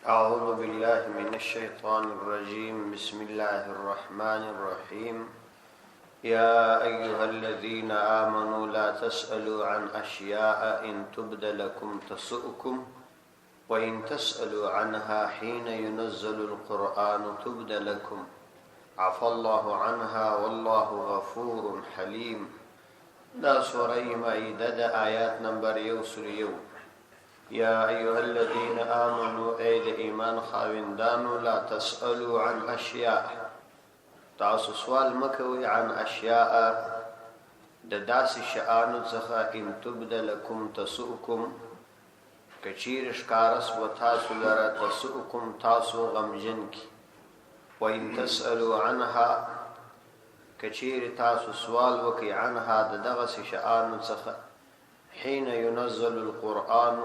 أعوذ بالله من الشيطان الرجيم. بسم الله الرحمن الرحيم. يا أيها الذين آمنوا لا تسألوا عن أشياء إن تبد لكم تسؤكم وإن تسألوا عنها حين ينزل القرآن تبد لكم عفى الله عنها والله غفور حليم. دا سورة مائدة آيات نمبر 101. يا أيها الذين آمنوا أيد إيمان خاوندانو لا تسألوا عن أشياء، تاسو سوال مکوي عن أشياء د داسې شأنو څخه إن تبد لكم تسؤكم، کچیر شکارس و تاسو لره تسؤكم تاسو غمجن کی، وإن تسألوا عنها کچیر تاسو سوال وکي عنها د دغه شأنو څخه حين ينزل القرآن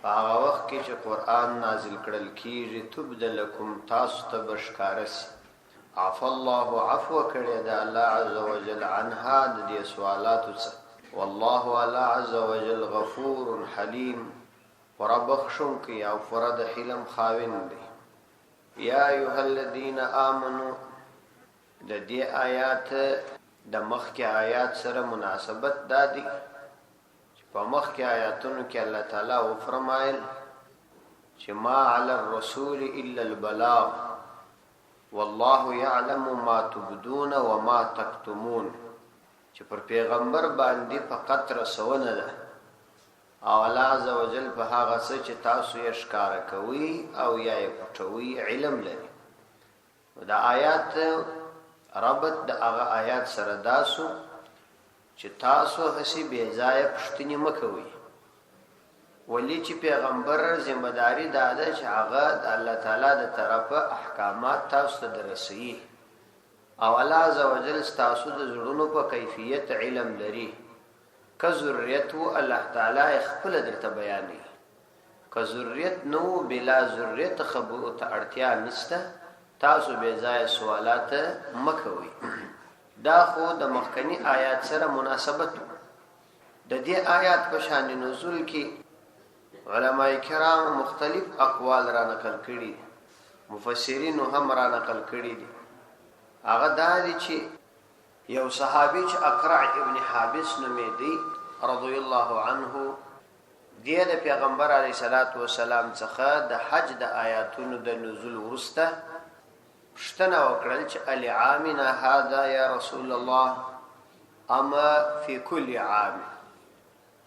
هغه وخت کې چې قرآن نازل کړل کیږي تبد لكم تاسو ته بشکارس. عفى الله عفو کړی د الله عز وجل عنها د دې سوالاتو څخه، والله الله عز وجل غفور حلیم، وربخشونکی او فرد حلم خاوند دی. یا ایها الذین آمنوا د دې آیات د مخکې آیات سره مناسبت دادی. په مخکې آیاتونو کې الله تعالی و فرمایل چې ما علی الرسول الا البلاغ والله يعلم ما تبدون وما تكتمون، چې پر پیغمبر باندې فقط رسونه ده او الله عز وجل په هغه څه چې تاسو یې ښکاره کوي او یا یې پټوي علم لري. دا آیات ربط د هغه آیات سره داسو چې تاسو هسي بې ځایه پوښتنې مه کوئ، ولې چې پیغمبر ذمہ داري دا ده چې هغه د الله تعالی د طرفه احکامات تاسو ته درسوي او الله عز وجل ستاسو د زړونو په کیفیت علم لري. که ذریت و الله تعالی خپل درته بیانوي، که ذریت نو بلا ذریت خبرو ته اړتیا نشته، تاسو بې ځایه سوالات مه کوئ. دا خو د مخکنی آیات سره مناسبت. د دې آیات په شان نزول کې علماء کرام مختلف اقوال را نقل کړي، مفسرین هم را نقل کړي دي. هغه دا دي چې یو صحابي چې اقرع ابن حابس نومې دی رضی الله عنه، د پیغمبر علیه الصلاۃ والسلام څخه د حج د آیاتونو د نزول ورسته پښتنه وکړل چې العامنا هذا یا رسول الله اما فی کل عام،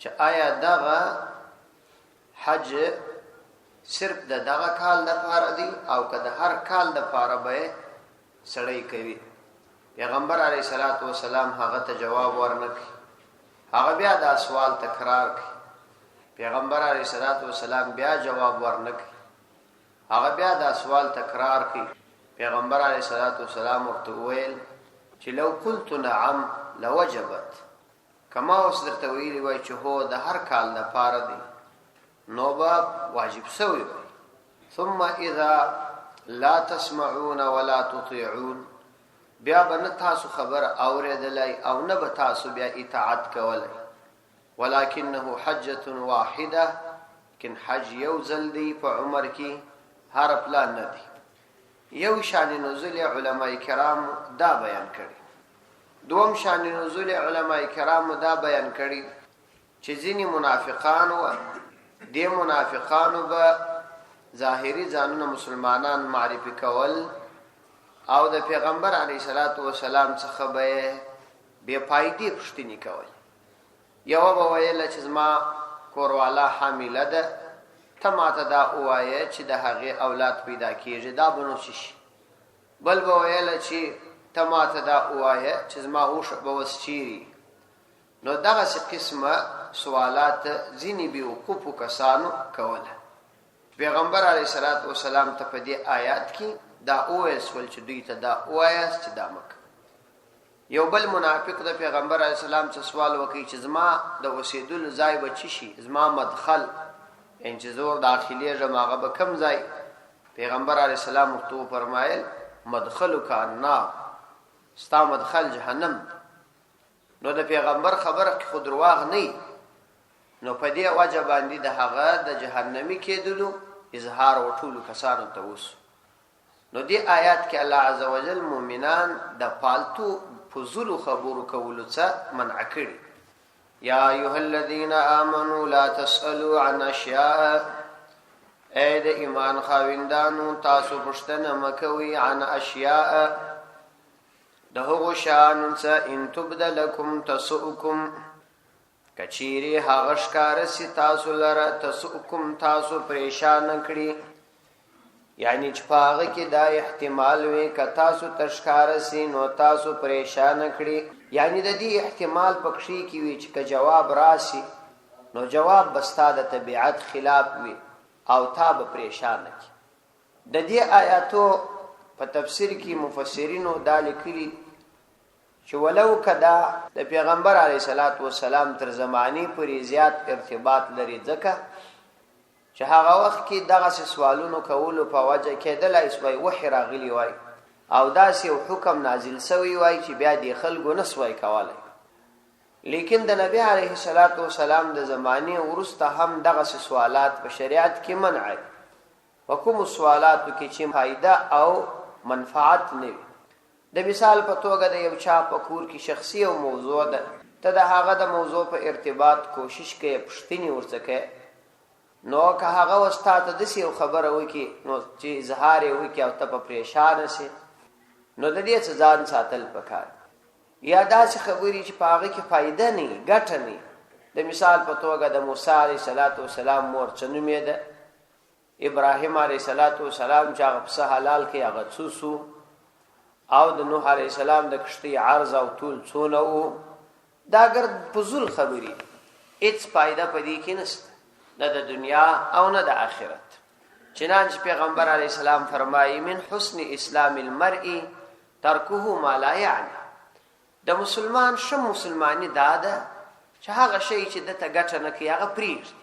چې آیا دغه حج صرف د دغه کال لپاره دی او که د هر کال لپاره به سړی کوي. پیغمبر علیه الصلاۃ والسلام هغه ته جواب ورنکړ، هغه بیا دا سوال تکرار کړ. پیغمبر علیه الصلاۃ والسلام بیا جواب ورنکړ، هغه بیا دا سوال تکرار کړ. پیغمبر علیه الصلاۃ والسلام ورته وویل چې لو قلت نعم لوجبت، کما اوس درته ویلی وای چې هو د هر کال لپاره دی نو به واجب سوی وای. ثم اذا لا تسمعون ولا تطيعون، بیا به نه تاسو خبر اوریدلی او نه به تاسو بیا اطاعت کولی. ولکنه حجة واحده، کن حج یو ځل دی په عمر کې، هر پلان نه دی. یو شان نزول علماء کرام دا بیان کړي. دوم شان نزول علماء کرام دا بیان کړي چې ځینې منافقانو د منافقانو به ظاهري ځانونه مسلمانان معرفي کول او د پیغمبر علیه الصلاۃ والسلام څخه به بې فایدې پوښتنې کول. یو به ویل چې زما کوروالا حامله ده، ته ماته دا ووایه چې د هغې اولاد پیدا کېږي، دا به نو څه شي. بل به ویله چې ته ماته دا ووایه چې زما اوښ به اوس چیري. نو دغسې قسمه سوالات ځینې بېوقوفو کسانو کوله. پیغمبر علیه الصلاۃ والسلام ته په دې آیات کې دا وویل سول چې دوی ته دا ووایاست چې دا مه کوه. یو بل منافق د پیغمبر علیه السلام څه سوال وکړي چې زما د اوسېدلو ځای به څه شي، زما مدخل ان چې زور داخليږم هغه به کم ځای. پیغمبر علیه السلام ورته فرمایل مدخلک النار، ستا مدخل جهنم. نو د پیغمبر خبره خو درواغ نه، نو په دې وجه باندې د هغه د جهنمی کېدلو اظهار او ټول کسانو ته وسو. نو دې آیات کې الله عزوجل مؤمنان د فالتو فضول خبرو کولو څخه منع کړي. یا ایها الذین آمنوا لا تسألوا عن اشیاء، اے د ایمان خاوندانو تاسو پوښتنه مکوئ عن اشیاء د هغو شیانو څخه ان تبد لکم تسؤکم، کچیری هغه ښکاره سي تاسو لره تسؤکم تاسو پریشان کړي، یعنی چې په هغه کې دا احتمال وي که تاسو ته ښکاره سي نو تاسو پریشان کړي، یعنی د دې احتمال پکښې کې وي چې که جواب راسي نو جواب به ستا د طبیعت خلاف وي او تا به پریشان کړي. د دې آیاتو په تفسیر کې مفسرینو دا لیکلي چې ولو کدا د پیغمبر علیه الصلاۃ والسلام تر زمانی پورې زیات ارتباط لري، ځکه چې هغه وخت کې دغه سوالونو کولو په وجه کېدلای سوی وحی راغلی وای او داسې یو حکم نازل سوی وای چې بیا د خلکو نه سوی کولای. لیکن د نبی علیه الصلاۃ والسلام د زمانی ورسته هم دغه سوالات په شریعت کې منع دي، په کوم سوالاتو کې چې فائدہ او منفعت نه وي. د مثال په توګه د یو چا په کور کې شخصي او موضوع ده، ته د هغه د موضوع په ارتباط کوشش کوي پوښتنې ورڅخه، نو که هغه استاد د دې یو خبره وکي نو چې اظهار یې وکي او ته په پریشان شې نو د دې څخه ځان ساتل پکار. یا داسې خبرې چې په هغه کې فائدہ نه ګټه نه. د مثال په توګه د موسی علیه السلام مور څه نومې ده، ابراهیم علیه السلام چې هغه پسه حلال کې هغه څوسو، او د نوح علیه السلام د کشتۍ عرض او طول څونه وو. دا ګرد فضول خبرې، هیڅ فائدہ پدې کې نشته، نه د دنیا او نه د آخرت. چنانچه پیغمبر علیه السلام فرمایي من حسن اسلام المرء ترکه ما لا یعنی، د مسلمان ښه مسلمانی دا ده چې هغه شی چې دته ګټه نه کوي هغه پرېږدي،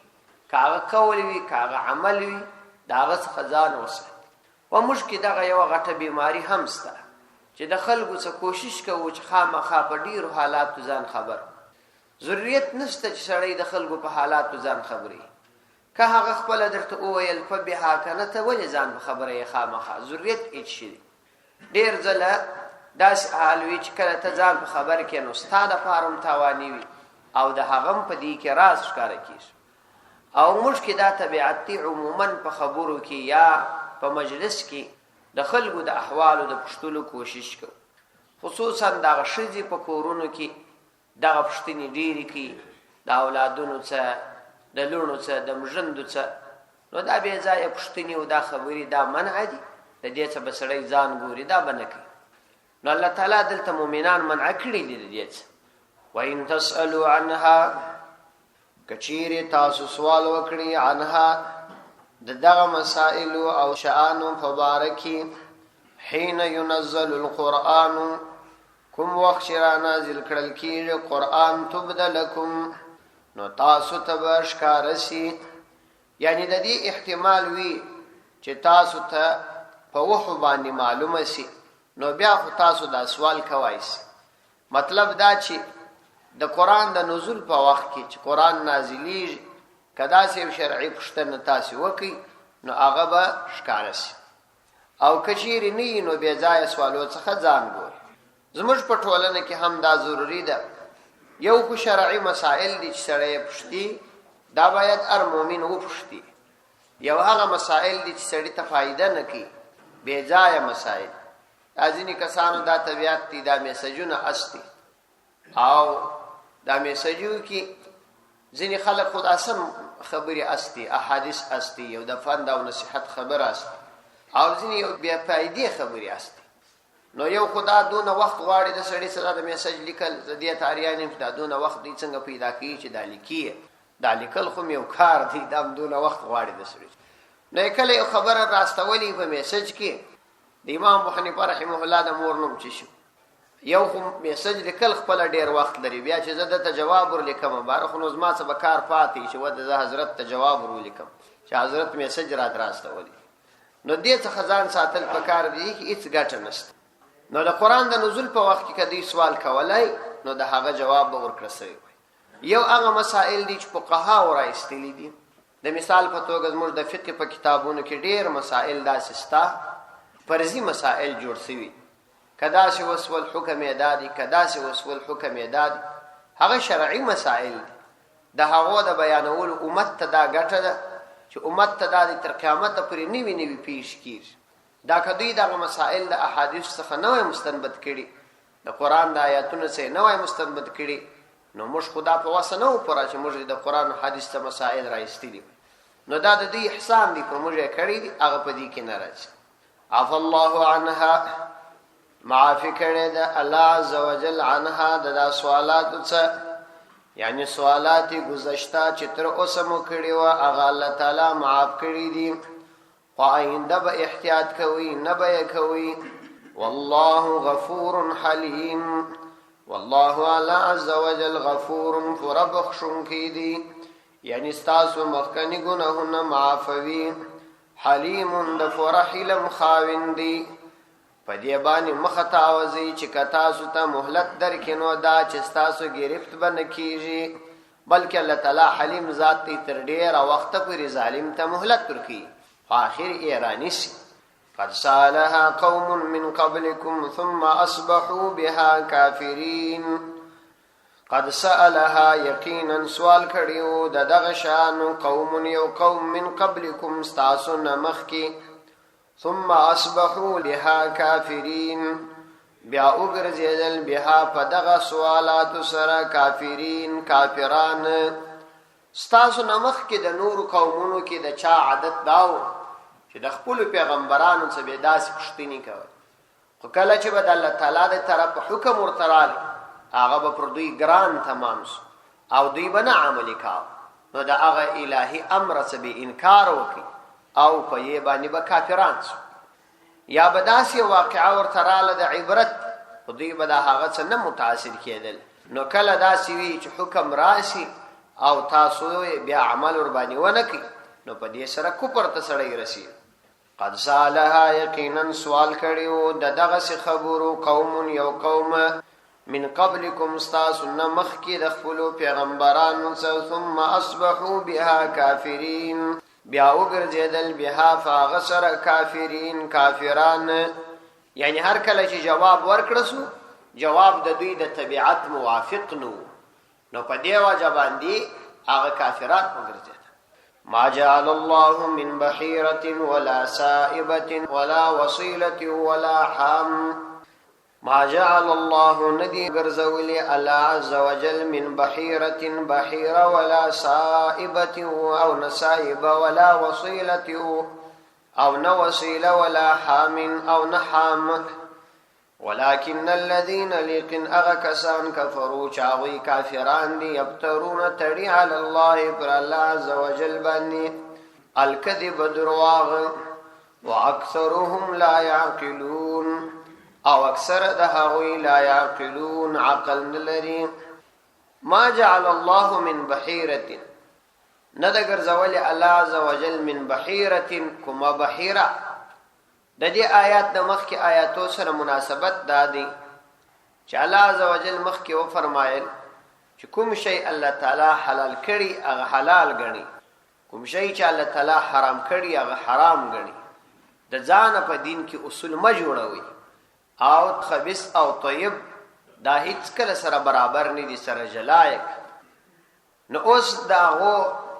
که هغه قول وي که هغه عمل وي د هغه څخه ځان وساتي. و موږ کې دغه یوه غټه بیماري هم شته چې د خلکو څخه کوشش کوو چې خامخا په ډېرو حالاتو ځان خبر. ضرورت نشته چې سړی د خلکو په حالاتو ځان خبري، که هغه خپله درته وویل فبها کنه ته ولې ځان په خبره یې خامخا، ضرورت هېڅ شي دی. ډېر ځله داسې حال وي چې کله ته ځان په خبر کې نو ستا دپاره هم تاواني وي او د هغه هم په دې کې راز ښکاره کېږي. او موږ کې دا طبیعت دی عموما په خبرو کې یا په مجلس کې د خلکو د احوالو د پوښتلو کوشش کوو، خصوصا دغه ښځې په کورونو کې دغه پوښتنې ډېرې کوي د اولادونو څه، د لوڼو څه، د مژندو څه. نو دا بې ځایه پوښتنې او دا خبرې دا منع دي، د دې څه به سړی ځان ګوري، دا به نه کوي. نو الله تعالی دلته مؤمنان منع کړي دي د دې څه. وَإِن تَسْأَلُوا عَنْهَا، کچیرې تاسو سوال وکړي عنها د دغه مسائلو او شأنو په باره کې، حين ينزل القرآن، کوم وخت چې را نازل کړل کېږي قرآن، تبد لکم، نو تاسو ته به ښکاره سي، یعنی د دې احتمال وي چې تاسو ته په وحو باندې معلومه سي، نو بیا خو تاسو دا سوال کوئ سي. مطلب دا چې د قرآن د نزول په وخت کې چې قرآن نازلیږي که داسې یو شرعي پوښتنه تاسې وکړئ نو هغه به ښکاره سي، او که چیرې نه وي نو بې ځایه سوالو څخه ځان ګوري. زموږ په ټولنه کې هم دا ضروري ده. یو خو شرعي مسائل دي چې سړی پوښتي، دا باید هر مؤمن وپوښتي. یو هغه مسائل دي چې سړي ته فایده نه کوي، بې ځایه مسائل. دا ځینې کسانو دا طبیعت دي، دا میسجونه استي، او دا میسجو کې ځینې خلک خود اسم خبرې استي، احادیث استي، یو د فند او نصیحت خبر استي، او ځینې یو بیا فایدې خبرې استي. نو یو خدا دونه وخت غواړي د سړي سره د میسج لیکل، د دې تاریان دا دونه وخت دوی څنګه پیدا کوي چې دا لیکي، دا لیکل خو یو کار دی، دا دونه وخت غواړي د سړي. نو کله یو خبره راستولې په میسج کې، د امام ابو حنیفه رحمه الله د مور نوم چې شو، یو خو میسج لیکل خپل ډیر وخت لري، بیا چې زه دته جواب ورلیکم بار خو نو زما څه به کار پاتې چې ود زه حضرت ته جواب ورلیکم چې حضرت میسج را راستولې. نو دې څخه ځان ساتل پکار دی چې هیڅ ګټه نشته. نو د قرآن د نزول په وخت کې کدی سوال کولای نو د هغه جواب به ورکړی. یو هغه مسائل دي چې فقها ورایستلي دي، د مثال په توګه زموږ د فقه په کتابونو کې ډېر مسائل داسې ستا فرضي مسائل جوړ شوي، کدا چې وسول حکم ادا دي، کدا چې وسول حکم ادا دي، هغه شرعي مسائل دي. د هغو د بیانولو امت ته دا ګټه ده چې امت ته دا د تر قیامته پورې نوي نوي پیش کیږي. دا که دوی دغه مسائل د احادیث څخه نوی مستنبط کړي، د قرآن د آیاتونو څخه نوی مستنبط کړي، نو موږ خدا په واسه نه وپوره چې موږ د قرآن او حدیث ته مسائل رایستلي، نو دا د دوی احسان دی، په موږ یې کړی دي، هغه په دې کې نه راځي. عفا الله عنها، معافي کړې ده الله عز وجل عنها د دا سوالاتو څخه، یعنی سوالات گذشته چې تر اوسه مو کړي وه هغه الله تعالی معاف کړي دي، خو آینده به احتیاط کوي، نه به یې کوي. والله غفور حلیم، والله الله عز وجل غفور پوره بخښونکی دی، یعنی ستاسو مخکني ګناهونه معافوي. حلیم د پوره حلم خاوند دی، په دې باندې مخه تعوضي چې که تاسو ته مهلت درکړي نو دا چې ستاسو ګرفت به نه کېږي، بلکې الله تعالی حلیم ذات دی، تر ډېره وخته پورې ظالم ته مهلت ورکوي، خو آخر یې رانیسي. قد سالها قوم من قبلكم ثم اصبحوا بها كافرين. قد سالها یقینا سوال کړیو د دغه شان قوم یو قوم من قبلكم ستاسو نمخ کی، ثم اصبحوا بها كافرين بیا وګرځیدل بها په دغه سوالات سره کافرین کافران. ستاسو نمخ کې د نور قومونو کې د چا عادت داو چې د خپل پیغمبرانو څخه به داسې پوښتنې کوي، خو کله چې به د الله تعالی د طرف حکم ورته راغی هغه به پر دوی ګران تمام شو او دوی به نه عملي کاوه، نو د هغه الهي امر څخه به انکار وکړي او په یې باندې به کافران شو. یا به داسې واقعه ورته راغله د عبرت، خو دوی به د هغه څه نه متاثر کېدل. نو کله داسې وي چې حکم راشي او تاسو بیا عمل ورباندې ونه کړئ، نو په دې سره کفر ته سړی رسېږي. قد سالها یقینا سوال کړیو د دغسې خبرو قوم یو قوم من قبلکم ستاسو نه مخکې د خپلو پیغمبرانو څخه، ثم اصبحوا بها کافرین بیا وګرځېدل بها په هغه سره کافرین کافران. یعنی هر کله چې جواب ورکړه سو جواب د دوی د طبیعت موافق نو په دې وجه باندې هغه کافران وګرځېدل. ما جعل الله من بحيرة ولا سائبة ولا وصيلة ولا حام. ما جعل الله ندي غرزولي الله عز وجل من بحيرة بحيرة ولا سائبة أو نسائب ولا وصيلة أو نوصيل ولا حام أو نحام، ولكن الذين لكن أغكسان كفروا چاوي كافران دي يبترون تري على الله پر الله عز وجل بني الكذب درواغ وأكثرهم لا يعقلون او اکثر دهغوی لا يعقلون عقل نلري. ما جعل الله من بحيرة ندگر زوال الله عز وجل من بحيرة كما بحيرة. د دې آیات د مخ کې آیاتو سره مناسبت دادي چې الله عز وجل مخ کې و فرمایل چې کوم شی الله تعالی حلال کړي هغه حلال ګڼي، کوم شی چې الله تعالی حرام کړي هغه حرام ګڼي. د ځان په دین کې اصول ما جوړوي او خبيث او طيب دا هیڅ کله سره برابر نه دي، سره جلایق. نو اوس داغو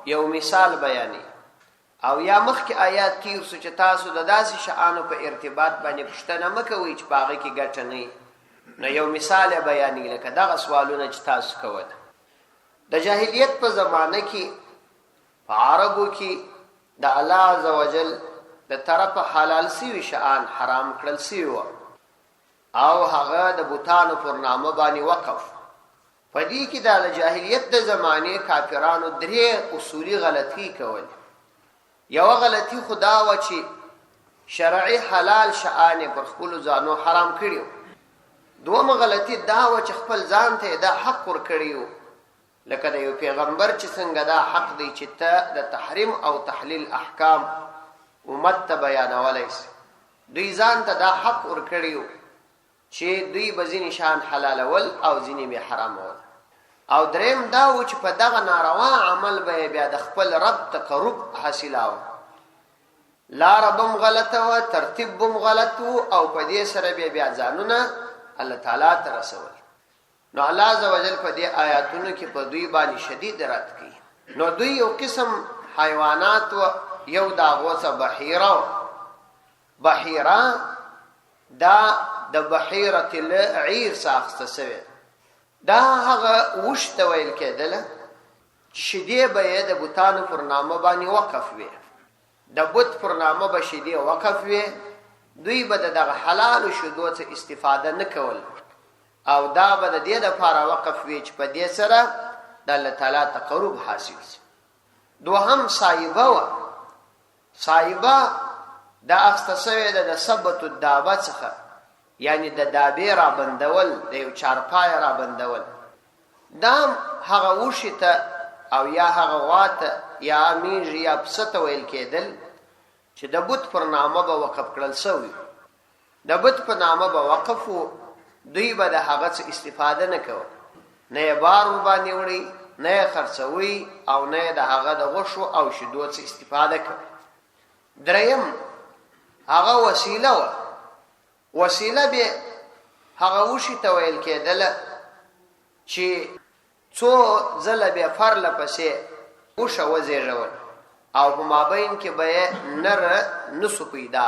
یو مثال بیانې او یا مخکې آیات کې اوس چې تاسو د داسې شانو په ارتباط باندې پوښتنه مکوئ چې باغې کې ګټه نه، نو یو مثال بیانې لکه دغه سوالونه چې تاسو کوئ. د جاهلیت په زمانه کې په عربو کې د الله عز وجل د طرفه حلال سوي شیان حرام کړل سوي وو او هغه د بوتانو پر نامه باندې وقف. په دې کې د جاهلیت د زمانه کافرانو درې اصولي غلطي کول. یو غلطي خدا و چې شرعي حلال شیان پر خپل ځانو حرام کړیو. دوم غلطي دا و چې خپل ځان ته دا حق ور کړیو، لکه د یو پیغمبر چې څنګه دا حق دی چې ته د تحریم او تحلیل احکام امت ته بیانولای شي. دوی ځان ته دا حق ور کړیو چې دوی به ځینې شیان حلالول او ځینې به حرامول. او دریم دا و چې په دغه ناروا عمل به بیا د خپل رب تقرب حاصلاو لاره بم غلطه و ترتیب بم غلط و او په دې سره بیا ځانونه الله تعالی ته رسول نو الله عزوجل په دې آیاتونو کې په دوی باندې شدید رد کوي نو دوی یو قسم حیوانات و یو دا غوڅه بحیره دا د بحیره العیر ساخته سوی دا هغه وشته ویل کېدل شیدې به د بوتانو پر نامه باندې وقف وي د بوت پر نامه به شیدې وقف وي دوی به دغه حلال شیدو څخه استفاده نه کول او دا به د دې لپاره وقف وي چې په دې سره د الله تعالی تقرب حاصل شي دوهم صایبه دا اختصوی د ثبت الدابه څخه یعنی د دابې را بندول د یو چارپای را بندول دا هغه وشي ته او یا هغه واته یا میږي یا پسته ویل کېدل چې د بت پر نامه به وقف کړل سوی د بت په نامه به وقفو دوی به د هغه څخه استفاده نه کوي نه بار باندې وړي نه خرڅوي او نه د هغه د غوښو او شیدو څخه استفاده کوي دریم هغه وسیله به هغه وشي ته ویل کېدل چې څو ځله به فرله پسې وشه وزېږول او په مابین کې به نر نسو پیدا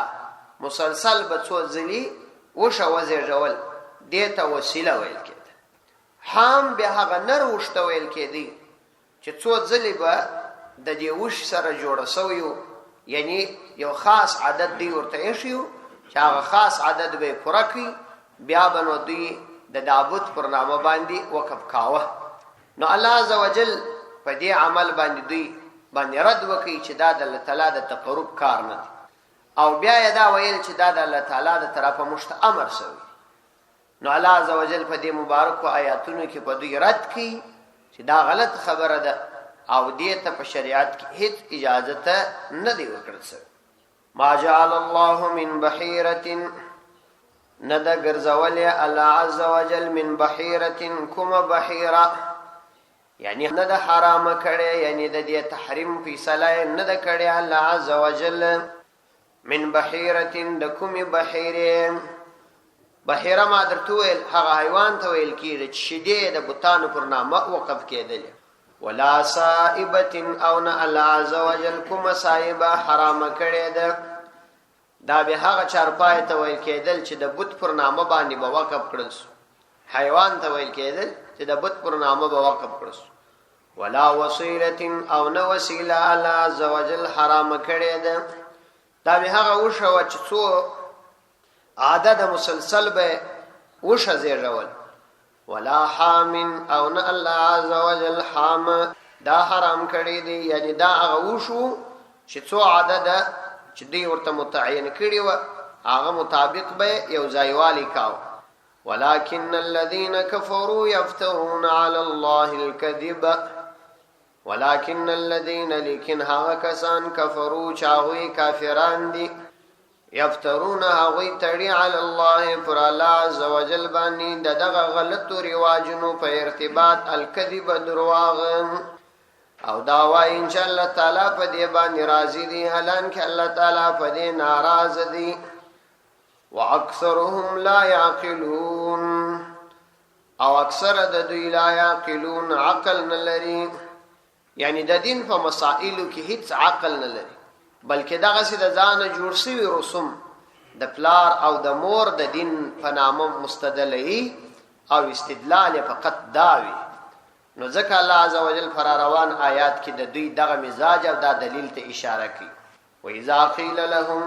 مسلسل به څو ځلې وشه وزېږول دې ته وسیله ویل کېده حام به هغه نر وشته ویل کېدی چې څو ځلې به د دې وش سره جوړه سوی یعنی یو خاص عدد دی ورته شیو چې هغه خاص عدد به پوره کړي بیا به نو دوی د دابوت پر نامه باندې وقف کاوه نو الله عزوجل په دې عمل باندې دوی باندې رد وکړي چې دا د الله تعالی د تقرب کار نه او بیا یې دا ویل چې دا د الله تعالی د طرفه مستامر شوی نو الله عزوجل په دې مبارک آیاتونو کې په دوی رد کړي چې دا غلط خبره ده او دې ته په شریعت کې هیڅ اجازه نه دی ورکړل شوی ما جعل الله من بحيرة ندى غرزولي الله عز وجل من بحيرة كما بحيرة يعني ندى حرام کړي يعني د دې تحریم فیصله ندى کړي الله عز وجل من بحيرة د کومه بحيره ما درته ویل هغه حیوان ته ویل کیږي چې شیدې د بوتانو پر نامه وقف کېدل ولا صائبه او نه الله عز وجل کوم صائبه حرام کړي ده دا به هغه چارپای ته ویل کېدل چې د بت پر نامه باندې به وقف کړل حیوان ته ویل کېدل چې د بت پر نامه به وقف کړل ولا وسيله او نه وسيله الله عز وجل حرام کړي ده دا به هغه وشو چې څو عادت مسلسل به وشه زیږول ولا حام او نه الله عز وجل حام دا حرام کړی دی یعنی دا هغه وشو چې څو عدد چې دی ورته متعین کړی و هغه مطابق به یو ځایوالي کاو ولكن الذين كفروا يفترون على الله الكذب ولكن الذين لكن هغه کسان کفروا چاوي کافران دي یفترون هغوی تړي علی الله پر الله عز وجل باندې دغه غلط رواجونو په ارتباط الکذب درواغ او دا وای ان شاء الله تعالی په دې باندې راضی دي حالان کې الله تعالی په دې ناراض دي واکثرهم لا يعقلون او اکثر د دوی لا يعقلون عقل نه لري یعنی د دین په مسائلو کې هیڅ عقل نه لري بلکې دغه سي د ځان جوړ شوی رسوم د پلار او د مور د دین په نامه مستدلي او استدلال فقط داوي نو ځکه الله عزوجل پر روان آیات کې د دوی دغه مزاج او د دلیل ته اشاره کوي و اذا قيل لهم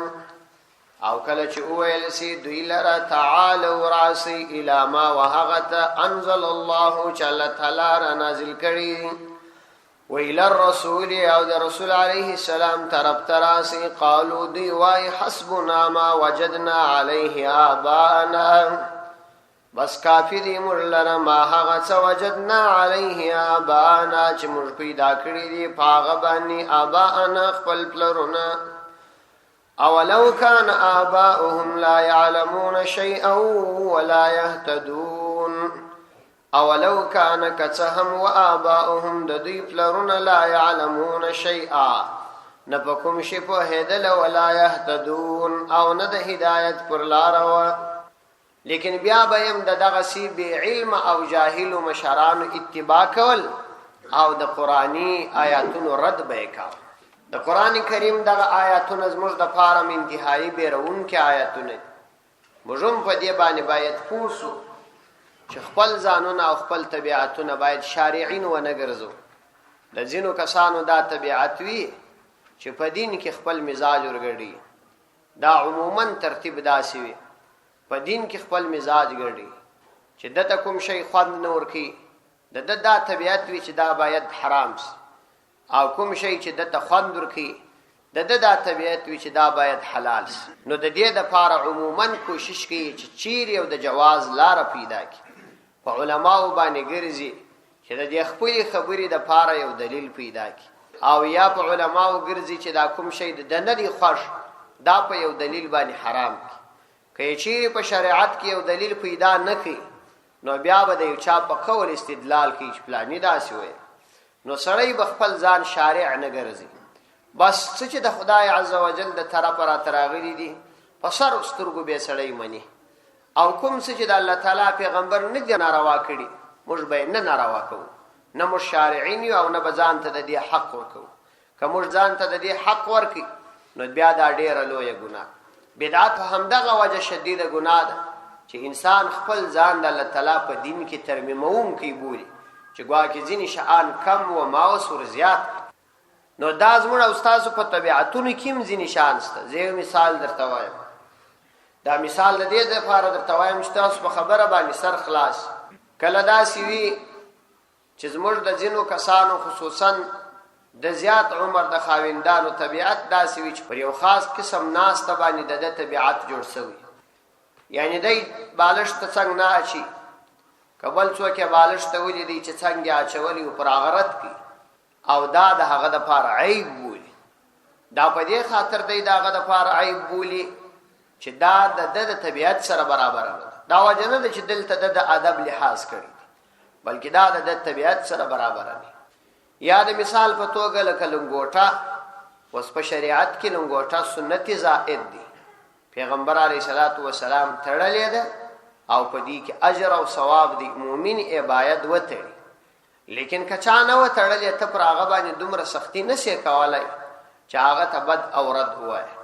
او کله چې ویل سي دوی لره تعالوا راسي الى ما وهغت انزل الله جل تعالی نازل کړي وإلى الرسول او د رسول عليه السلام طرف تراسي قالوا دي واي حسبنا ما وجدنا عليه آباءنا بس کافی دی مرلنا ما هغه وجدنا عليه آباءنا چې موږ پیدا کړی دي پاغه باندې آباءنا خپل پلرونه اولو كان آباؤهم لا يعلمون شيئا ولا يهتدون اولو کان کڅهم و آباؤهم د دوی پلرونه لا يعلمون شیئا نه په کوم شي پوهېدل ولا يهتدون او نه د هدایت پر لار و. لیکن بیا به هم د دغسې بې علم او جاهلو مشرانو اتباع کول او د قرآني آیاتونو رد به یې کاوه. د قرآن کریم دغه آیاتونه زموږ دپاره انتهایي بیرونکي آیاتونه. موږ هم په دې باندې باید پوه سو چې خپل ځانونه او خپل طبیعتونه باید شارعین ونه ګرځو. د ځینو کسانو دا طبیعت وي چې په دین کې خپل مزاج ورګړي. دا عموما ترتیب داسې وي په دین کې خپل مزاج ګړي چې دته کوم شی خوند نه ورکي، د دا طبیعت وي چې دا باید حرام سي، او کوم شی چې دته خوند ورکي د دا طبیعت وي چې دا باید حلال سي. نو د دې دپاره عموما کوشش کوي چې چیرې او د جواز لاره پیدا کړي. په علماو باندې ګرځي چې د دې خپلې خبرې دپاره یو دلیل پیدا کړي، او یا په علماو ګرځي چې دا کوم شی د نه دی خوښ دا په یو دلیل باندې حرام کړي. که چیرې په شریعت کې یو دلیل پیدا نه کړي نو بیا به د یو چا په قول استدلال کوي چې پلاني داسې وایي. نو سړی به خپل ځان شارع نه ګرځي. بس څه چې د خدای عز وجل د طرفه راته راغلي دي په سر سترګو به سړی مني، او کوم څه چې د الله تعالی پیغمبر نه دي ناروا کړي موږ به نه ناروا کوو. نه موږ شارعین یو او نه به ځان ته د دې حق ورکوو. که موږ ځان ته د دې حق ورکړي نو بیا دا ډېره لویه ګناه. بدعت همدغه وجه شدیده ګناه ده چې انسان خپل ځان د الله تعالی په دین کې ترمیموونکی بولي چې ګواکې ځینې شیان کم و ماوس ور زیات. نو دا زموږ او ستاسو په طبیعتونو کې هم ځینې شیان شته. زه یو مثال درته وایم. دا مثال د دې دپاره درته وایم چې تاسو په خبره باندې سر خلاص. کله داسې وي چې زموږ د ځینو کسانو خصوصا د زیات عمر د خاوندانو طبیعت داسې وي چې پر یو خاص قسم ناسته باندې د ده طبیعت جوړ سوی. یعنی دی بالښت ته څنګ نه اچي، که بل څوک یې بالښت ته ولیدي چې څنګ یې اچولی و پر هغه رد کړي، او دا د هغه دپاره عیب بولي. دا په دې خاطر دی د هغه دپاره عیب بولي چې دا د ده د طبیعت سره برابره نه ده. دا وجه نه ده چې دلته ده د ادب لحاظ کړی دی، بلکې دا د ده طبیعت سره برابره نه. یا د مثال په توګه لکه لنګوټه، اوس په شریعت کې لنګوټه سنت زائد دی. پیغمبر علیه الصلاۃ والسلام تړلې ده او په دې کې اجر او ثواب دی. مؤمن یې باید وتړي. لیکن که چا نه وتړلې ته پر هغه باندې دومره سختی نشي کولی چې هغه ته بد او رد ووایه،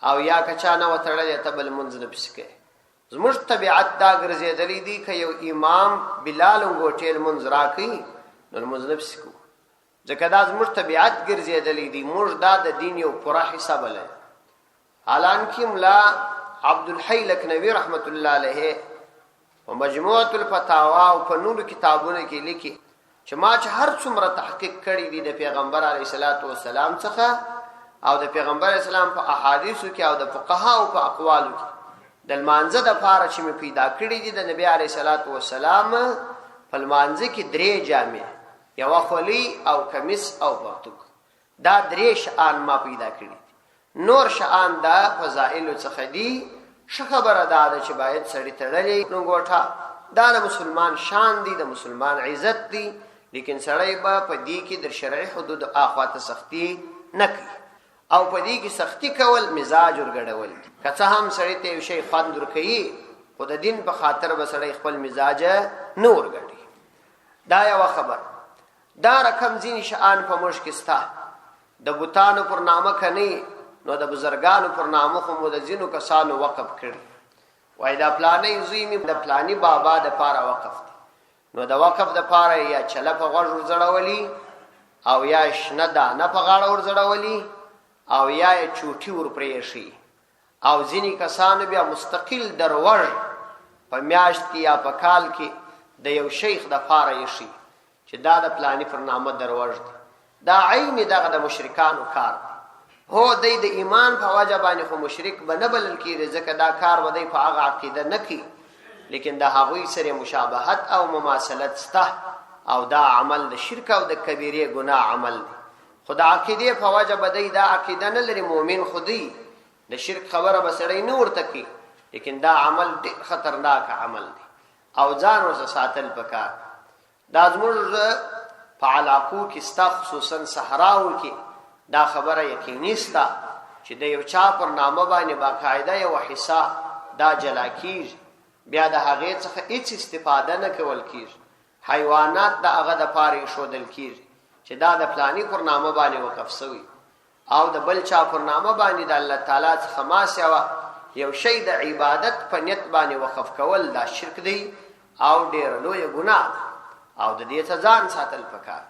او یا که چا نه وتړلې ته بل لمونځ نه پسې کوي. زموږ طبیعت دا ګرځېدلی دی که یو امام بلا لنګوټې لمونځ راکوي نو لمونځ نه پسې کوو، ځکه دا زموږ طبیعت ګرځېدلی دی. موږ دا د دین یو پوره حصه بلئ. حالانکه ملا عبدالحی لکنوی رحمت الله علیه په مجموعة الفتاوا او په نورو کتابونو کې لیکي چې ما چې هر څومره تحقیق کړی دی د پیغمبر علیه الصلاۃ والسلام څخه او د پیغمبر اسلام په احادیثو کې او د فقهاو په اقوالو کې د لمانځه دپاره چې مې پیدا کړي دي د نبی علیه الصلاۃ والسلام په لمانځه کې 3 جامې، یوه خولۍ او کمیس او پرتوګ. دا 3 شیان ما پیدا کړي. نور شیان دا فضائلو څخه دي. ښه خبره دا ده چې باید سړي تړلې لنګوټه، دا د مسلمان شان دی، د مسلمان عزت دی. لیکن سړی به په دې کې د شرعي حدود اخواته سختی نه کوي، او په دې کې سختی کول مزاج ورګډول دي. که څه هم سړی ته یو شی خوند ورکوي خو د دین په خاطر به سړی خپل مزاج نه ورګډي. دا یوه خبره. دا رقم ځینې شیان په موږ کې سته. د بوتانو پر نامه که نه نو د بزرګانو پر نامه خو مو د ځینو کسانو وقف کړي. وایي دا پلانی زوی مې د پلانی بابا دپاره وقف دی. نو د وقف دپاره یا چله په غوږ ورځړولي، او یا شنه دانه په غاړه ورځړولي، او یا یې چوټي ورپرېښي. او ځینې کسانو بیا مستقل دروژ په میاشت کې یا په کال کې د یو شیخ دپاره ایښي چې دا د پلانی پر نامه دروژ دی. دا عین دغه د مشرکانو کار دی. هو دی د ایمان په وجه باندې خو مشرک به نه بلل کېږي، ځکه دا کار به دی په هغه عقیده نه کوي، لیکن د هغوی سره مشابهت او مماثلت سته، او دا عمل د شرک او د کبیرې ګناه عمل دی. خو د عقیدې په وجه به دی دا عقیده نه لري. مؤمن خو دی د شرک خبره به سړی نه ورته کوي، لیکن دا عمل ډېر خطرناک عمل دی او ځان ورڅخه ساتل پکار. دا زموږ په علاقو کې ستا خصوصا صحراو کې دا خبره یقیني ستا چې د یو چا پر نامه باندې باقاعده یو حصہ دا جلا کیږي بیا د هغې څخه هیڅ استفاده نه کول کیږي حیوانات د هغه د پاره ښودل کیږي چې دا د فلانی پر نامه باندې وقف شوی او د بل چا پر نامه باندې د الله تعالی څخه ما سوا یو شی د عبادت په نیت باندې وقف کول دا شرک دی او ډېر لوی ګناه او د دې څخه ځان ساتل پکار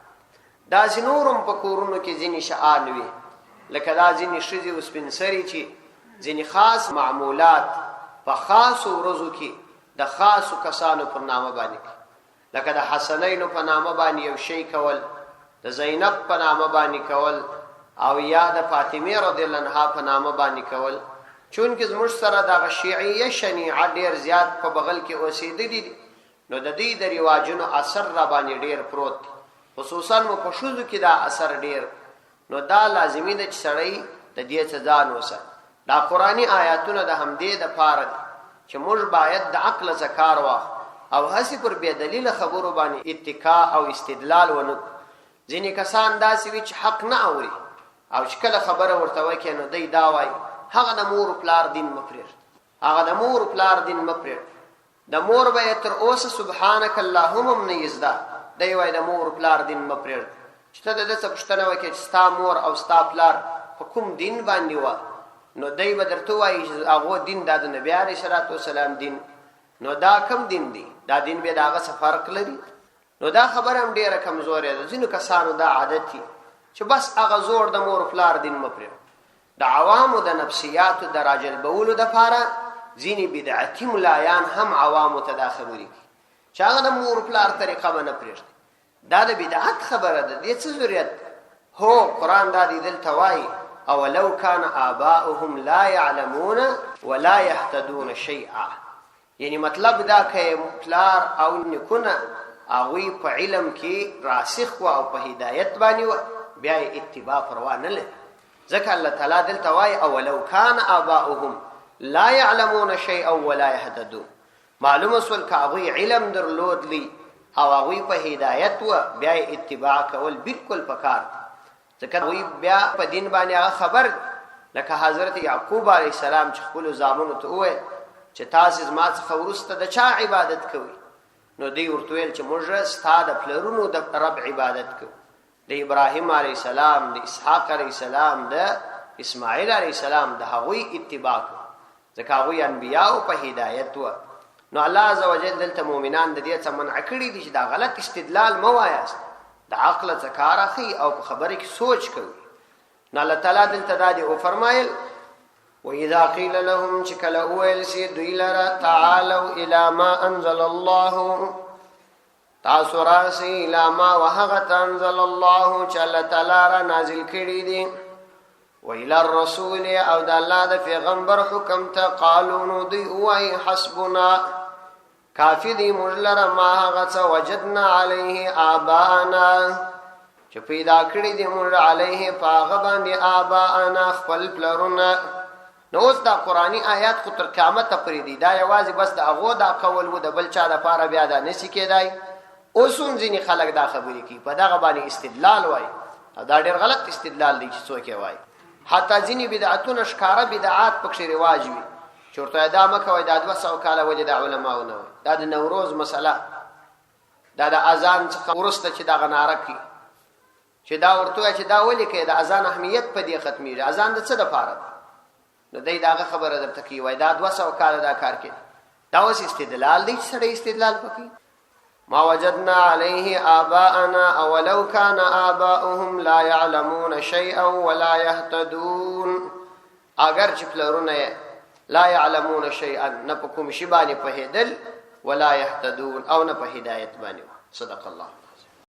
دا نورم په کورونو کې ځینې شعان وي لکه دا ځینې ښځې او سپین سرې چې ځینې خاص معمولات په خاصو ورځو کې د خاصو کسانو پر نامه باندې لکه د حسنینو په نامه باندې یو شی کول د زینب په نامه باندې کول او یا د فاطمه رضی الله عنها په نامه باندې کول چونکه زموږ سره د شیعیه شنیعه ډیر زیات په بغل کې اوسېدلي نو د دې د رواجونو اثر را باندې ډیر پروت خصوصا مو په شوزو کې دا اثر ډیر نو دا لازمي ده چې سړی د دې څخه ځان وساتي دا قرآنی آیاتونه د همدې د پاره دي چې موږ باید د عقل ذکر واخلو او هسې پر بې دلیل خبرو باندې اتکا او استدلال ونه ځینې کسان داسې وي چې حق نه اوري او چې کله خبره ورته وکړي نو دی دا وایي هغه د مور پلار دین مه پرېږده هغه د مور پلار دین مه پرېږده د مور به یې تر اوسه سبحانک اللهم هم نه یې زده دی وایي د مور پلار دین مه پرېږده چې ته د ده څه پوښتنه وکړې چې ستا مور او ستا پلار په کوم دین باندې وه نو دی به درته وایي چې هغو دین دا د نبي علیه صلات وسلام دین نو دا کم دین دی دا دین بیا د هغه څه فرق لري نو دا خبره هم ډېره کمزورې ده ځینو کسانو دا عادت دي چې بس هغه زوړ د مور پلار دین مه پرېږده د عوامو د نفسیاتو د راجلبولو دپاره ځینې بدعتي ملایان هم عوامو ته دا خبرې کوي چې هغه د مور پلار طریقه به نه پرېږدي دا د بدعت خبره ده دې څه ضرورت هو قرآن دا دې دلته وایي اولو کان آباؤهم لا یعلمون ولا یهتدون شیئا یعنی مطلب دا که پلار او نکونه هغوی په علم کې راسخ و او په هدایت باندې و بیا یې اتباع پروا نه لري ځکه الله تعالی دلته وایي اولو کان آباؤهم لا یعلمون شیئا ولا یهتدون معلومه سول که هغوی علم درلودلی او هغوی په هدایت و بیا یې اتباع کول بالکل پکار ځکه هغوی بیا په دین باندې هغه خبر لکه حضرت یعقوب علیه السلام چې خپلو زامنو ته وویل چې تاسې زما څخه وروسته د چا عبادت کوئ نو دوی ورته ویل چې موږ ستا د پلرونو د رب عبادت کوو د ابراهیم علیه السلام د اسحاق علیه السلام د اسماعیل علیه السلام د هغوی اتباع کوو ځکه هغوی انبیاو په هدایت و نو الله عز وجل دلته مؤمنان د دې څخه منع کړي دي چې دا غلط استدلال مه وایاست د عقل څخه کار اخلي او په خبره کې سوچ کوي نو الله تعالی دلته دا دی وفرمایل وَإِذَا قِيلَ لَهُمْ چې کله وویل سي دوی لره تعالوا إِلَى مَا أَنزَلَ اللَّهُ تاسو راسئ إِلَى مَا وهغه ته أنزل الله چې الله تعالی را نازل کړي دي وإلى الرسول او د الله د پیغمبر حکم ته قالو نو دوی وایي حسبنا کافی دی موږ لره ما هغه څه وجدنا علیه آباءنا چې پیدا کړي دي موږ علیه په هغه باندې آباءنا خپل پلرونه نو اوس دا قرآنی آیات خو تر قیامته پورې دي دا یوازې بس د هغو دا قول و د بل چا دپاره بیا دا نسي کېدای اوس هم ځینې خلک دا خبرې کوي په دغه باندې استدلال وایي او دا ډېر غلط استدلال دی چې څوک یې وایي حتی ځینې بدعتونه ښکاره بدعات پکښې رواج وي چې ورته دا مه کوئ دا 200 کاله ولې دا علماو نه وایي دا د نوروز مسله دا د اذان څخه وروسته چې دغه ناره کوي چې دا ورته وایي چې دا ولې کوي د اذان اهمیت په دې ختمېږي اذان د څه دپاره ده نو دی دغه خبره درته کوي وایي دا 200 کاله دا کار کوي دا اوس استدلال دی چې سړی استدلال پکوي ما وجدنا عليه آباءنا اولو كان آباؤهم لا يعلمون شيئا ولا يهتدون اگر چې پلرونه لا يعلمون شيئا نه په کوم شي باندې پوهېدل ولا يهتدون او نه په هدایت باندې صدق الله